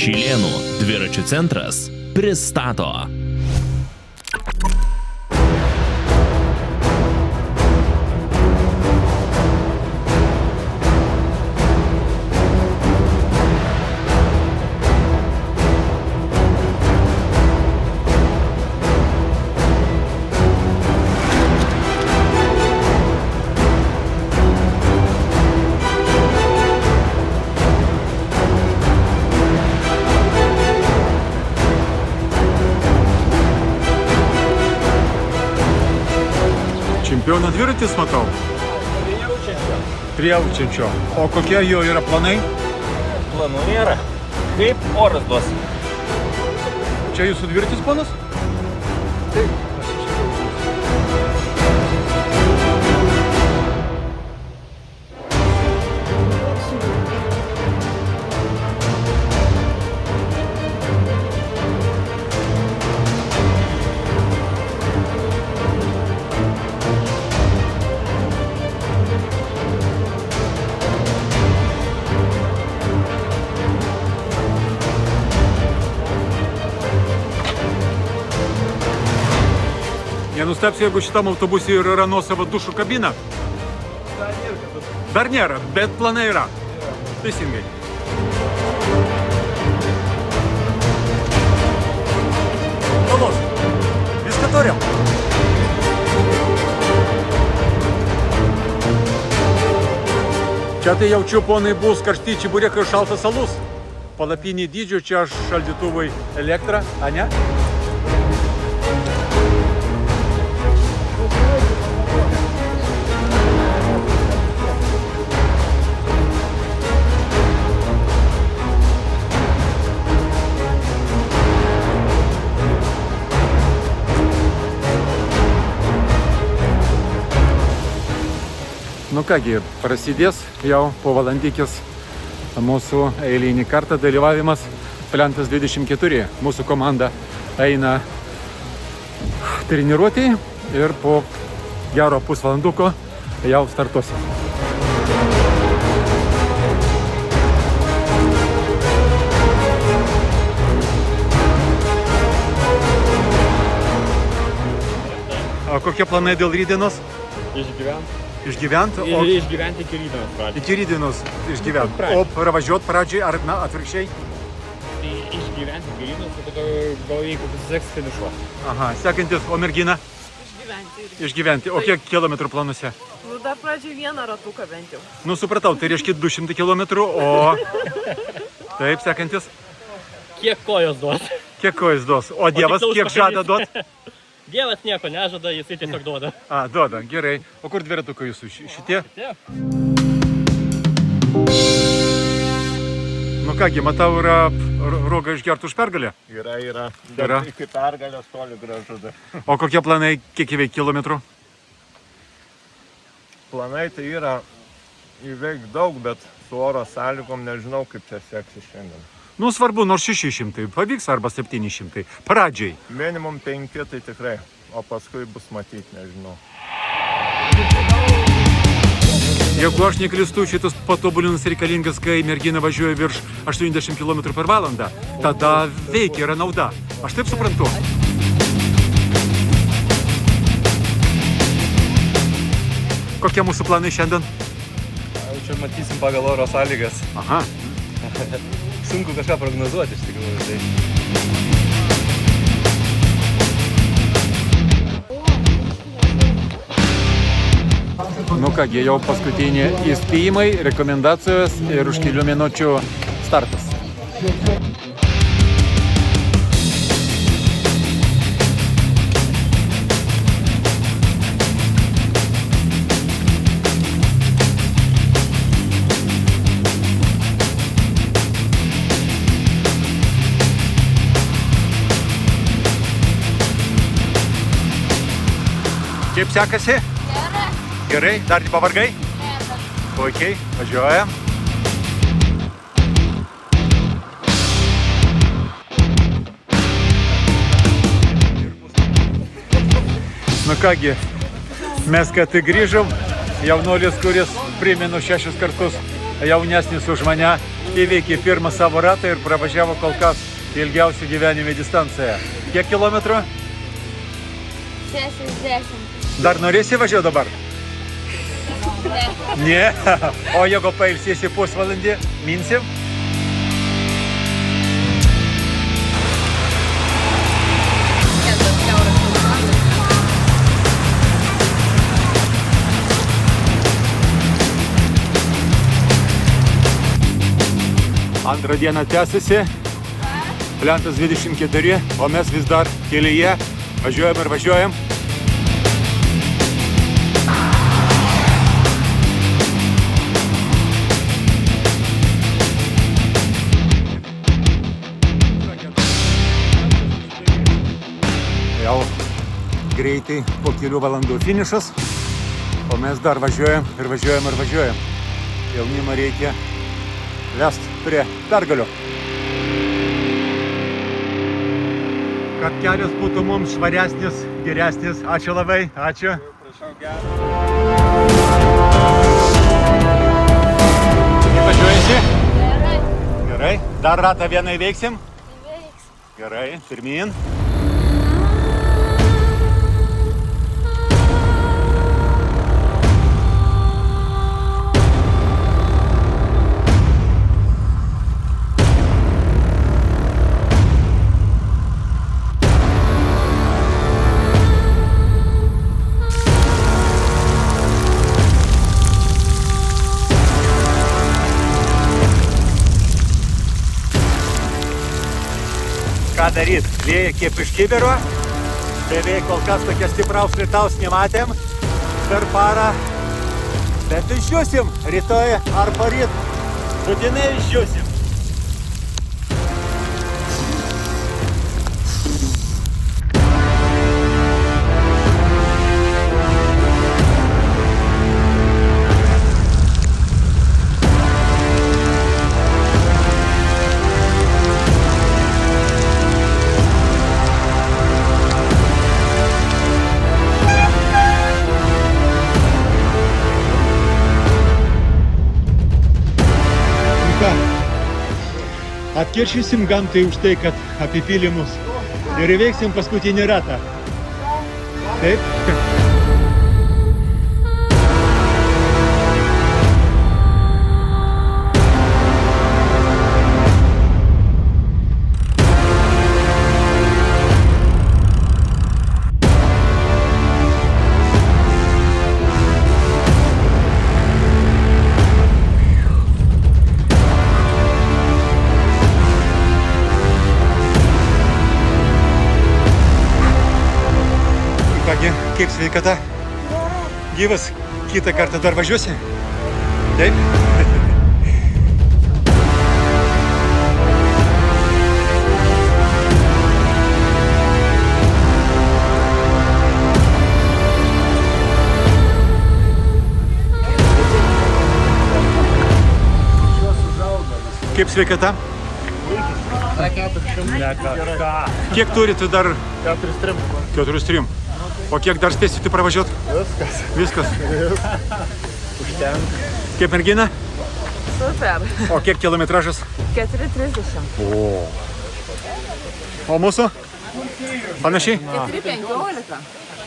Šilėnų dviračių centras pristato. Čempiono dviratis matau. Prijaučiančio. O kokie jo yra planai? Planų nėra. Kaip oras duos? Čia jūsų dviratis, ponas? Taip. Nenustepsi, jeigu šitam autobusui yra nuosava dušų kabina? Dar nėra, bet planai yra. Teisingai. Alus, viską turim. Čia tai jaučiu, ponai, bus karšti čiburekai ir šaltas alus. Palapinį dydžio, čia šaldytuvai elektra, a ne? Nu kągi, prasidės jau po valandykės mūsų eilinį kartą dalyvavimas Plentas 24. Mūsų komanda eina treniruotėj ir po gero pusvalanduko jau startuosim. O kokie planai dėl rydienos? Išgyventi. Išgyventi? Išgyventi iki rydienos pradžiai. Iki rydienos išgyventi. O pravažiuot pradžiai ar atvirkščiai? Tai išgyventi iki rydienos, o tada gal jeigu pasiseks finišuoti. Aha, sekantis, o mergina? Išgyventi. Išgyventi. O kiek kilometrų planuose? Nu, dar pradžiai vieną ratuką bent jau. Nu, supratau, tai reiškia 200 kilometrų, o... Taip, sekantis? Kiek kojos duos? Kiek kojas duos? O Dievas kiek žada duot? Dievas nieko nežada, jisai tiesiog duoda. A, duoda, gerai. O kur dviratukai jūsų? Šitie? Taip. Nu kągi, matau, yra rogą išgertų už pergalę. Yra. Yra. Bet iki pergalės toli gražu. O kokie planai, kiek įveik kilometrų? Planai tai yra įveik daug, bet su oro sąlygom nežinau, kaip čia seksis šiandien. Nu, svarbu, nors 600 pavyks arba 700. Pradžiai. Minimum 5 tai tikrai, o paskui bus matyti, nežinau. Jeigu aš neklystu, šitas patobulinimas reikalingas, kai mergina važiuoja virš 80 km per valandą, tada veikia, yra nauda. Aš taip suprantu. Kokie mūsų planai šiandien? Čia matysim pagal oro sąlygas. Aha. Sunku kažką prognozuoti iš tikrųjų. Tai. Nu kągi, jau paskutiniai įspėjimai, rekomendacijos ir už kelių minučių startas. Kaip sekasi? Gerai. Gerai, dar nepavargai? Ne. Puikiai, važiuojam. Nu kągi, mes ką tik grįžom, jaunuolis, kuris primenu 6 kartus jaunesnis už mane, įveikė pirmą savo ratą ir pravažiavo kol kas ilgiausią gyvenime distanciją. Kiek kilometrų? 60. Dar norėsi važiuoti dabar? Ne. O jeigu pailsėsi pusvalandį, minsim? Antrą dieną tęsiasi, plentas 24, o mes vis dar kelyje, važiuojam ir važiuojam. Jau greitai po kelių valandų finišas, o mes dar važiuojam ir važiuojam ir važiuojam. Jaunimą reikia vest prie pergalių. Kad kelias būtų mums švaresnis, geresnis. Ačiū labai, ačiū. Prašau, važiuojasi? Gerai. Gerai. Dar ratą vieną įveiksim? Įveiks. Gerai, pirmyn. Ką daryt? Vėja kaip iš kibiro. Beveik kol kas tokia stipraus lietaus nematėm per parą. Bet išdžiūsim rytoj ar poryt. Būtinai išdžiūsim. Atkiršysim gamtai už tai, kad apipylė mus ir įveiksim paskutinį ratą. Taip? Kaip sveikata? Gyvas, kitą kartą dar važiuosi? Taip? Kaip sveikata? Kiek turite dar? 4-3. O kiek dar spėsite pravažiuoti? Viskas. Užtenka. Kaip mergina? Super. O kiek kilometražas? 4,30. O mūsų? Panašiai? 4,15.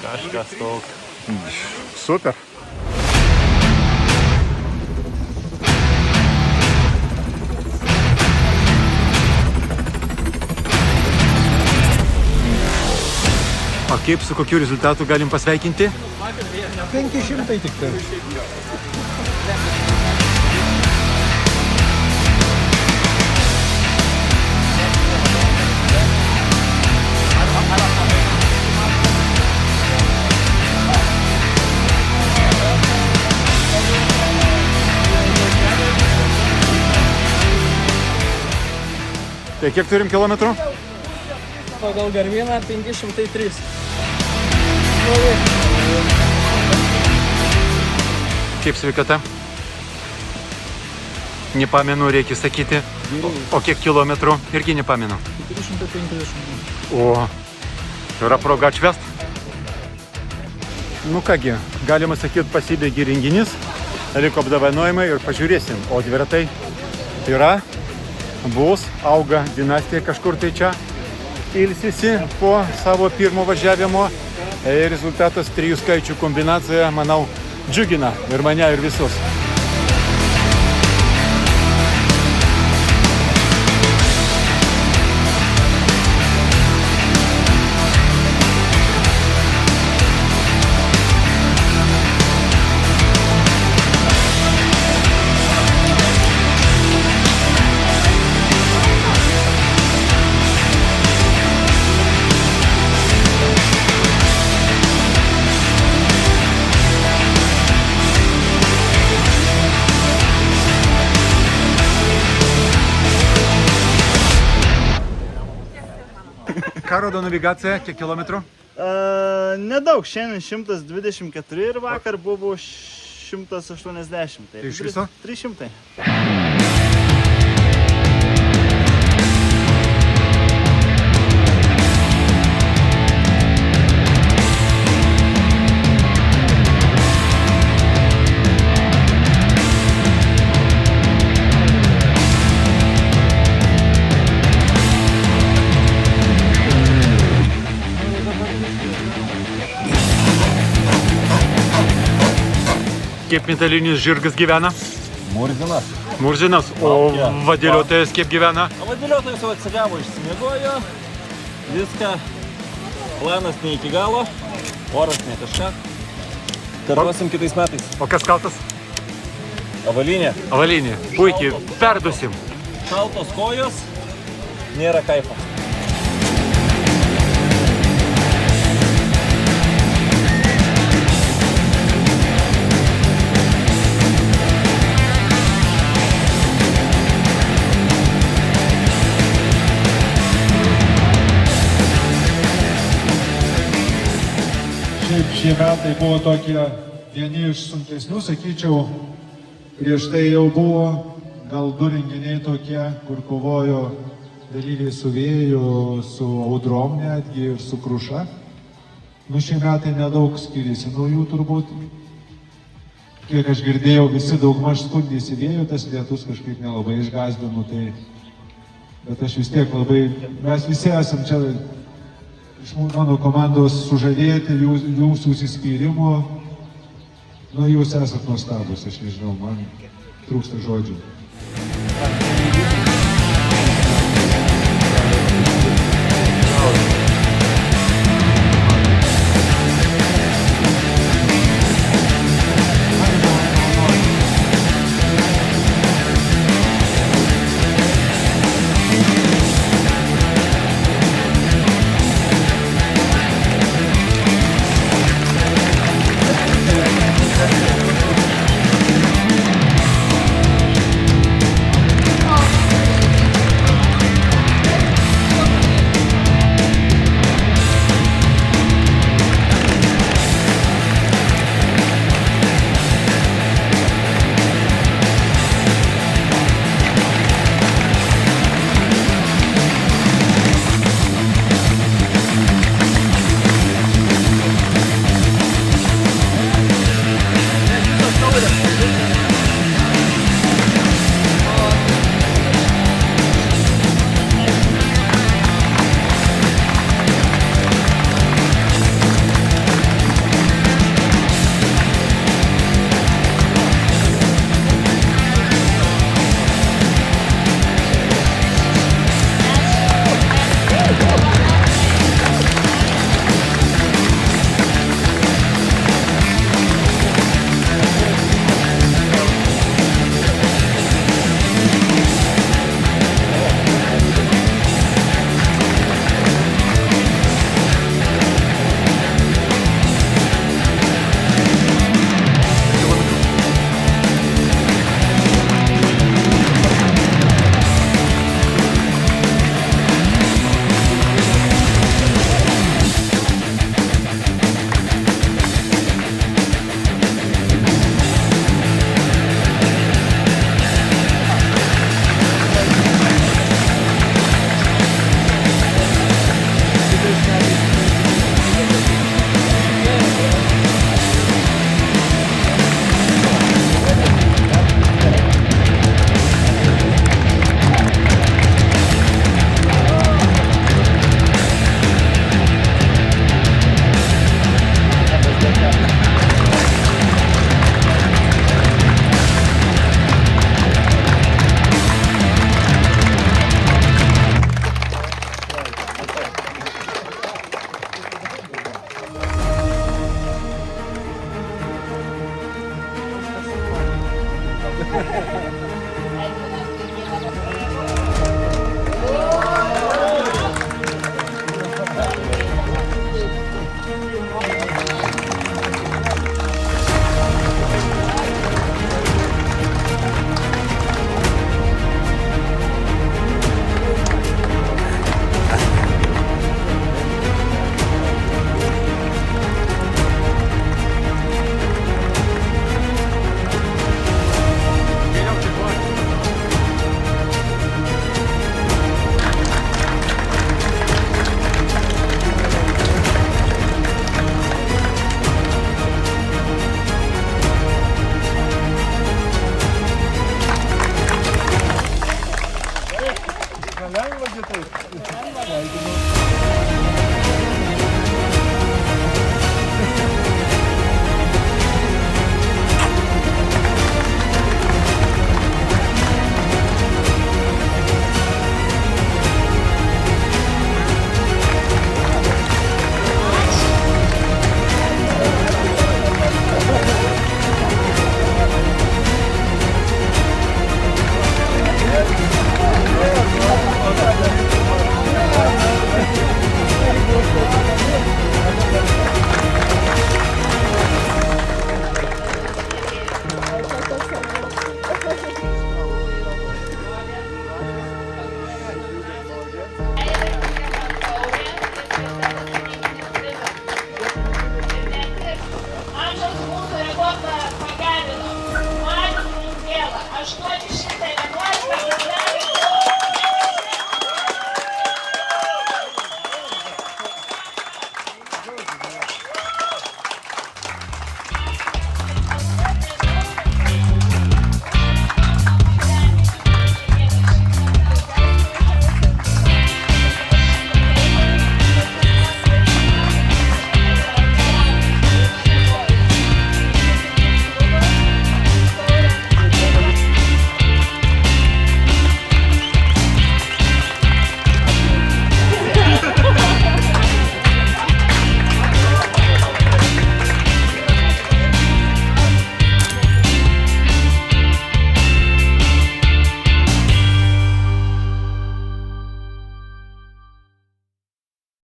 Kažkas toks. Super. O kaip, su kokiu rezultatu galim pasveikinti? 500 tik tai. Tai kiek turim kilometrų? Pagal Garminą 503. Kaip sveikata? Nepamenu, reikia sakyti. O kiek kilometrų? Irgi nepamenu. 450. O, yra proga atšvest? Nu kągi, galima sakyti, pasibaigė renginys, liko apdovanojimai ir pažiūrėsim. O dviratai yra, bus, auga dinastija kažkur tai čia, ilsisi po savo pirmo važiavimo. Rezultatas 3 skaičių kombinacija, manau, džiugina ir mane, ir visus. Ką rodo navigacija, kiek kilometrų? Nedaug, šiandien 124 ir vakar buvo 180. Tai iš viso? 300. Kaip metalinis žirgas gyvena? Murzinas. Murzinas, o vadėliotojas kaip gyvena? Vadėliotojas jau atsigavo, išsimiegojo. Viską. Planas ne iki galo. Oras ne kažką. Kartuosim kitais metais. O kas kaltas? Avalinė. Avalinė. Puikiai, perduosim. Šaltos kojos. Nėra kaifo. Šie metai buvo tokie vieni iš sunkesnių, sakyčiau, prieš tai jau buvo gal 2 renginiai tokie, kur kovojo dalyviai su vėju, su audrom netgi ir su kruša. Šie metai nedaug skiriasi nuo jų turbūt. Kiek aš girdėjau, visi daugmaž skundėsi vėjų, tas lietus kažkaip nelabai išgąsdino, tai... Bet aš vis tiek labai... Mes visi esam čia iš mano komandos sužavėti jūsų įsispyrimo. Jūs esat nuostabus, aš nežinau, man trūksta žodžių. Lengva kitai.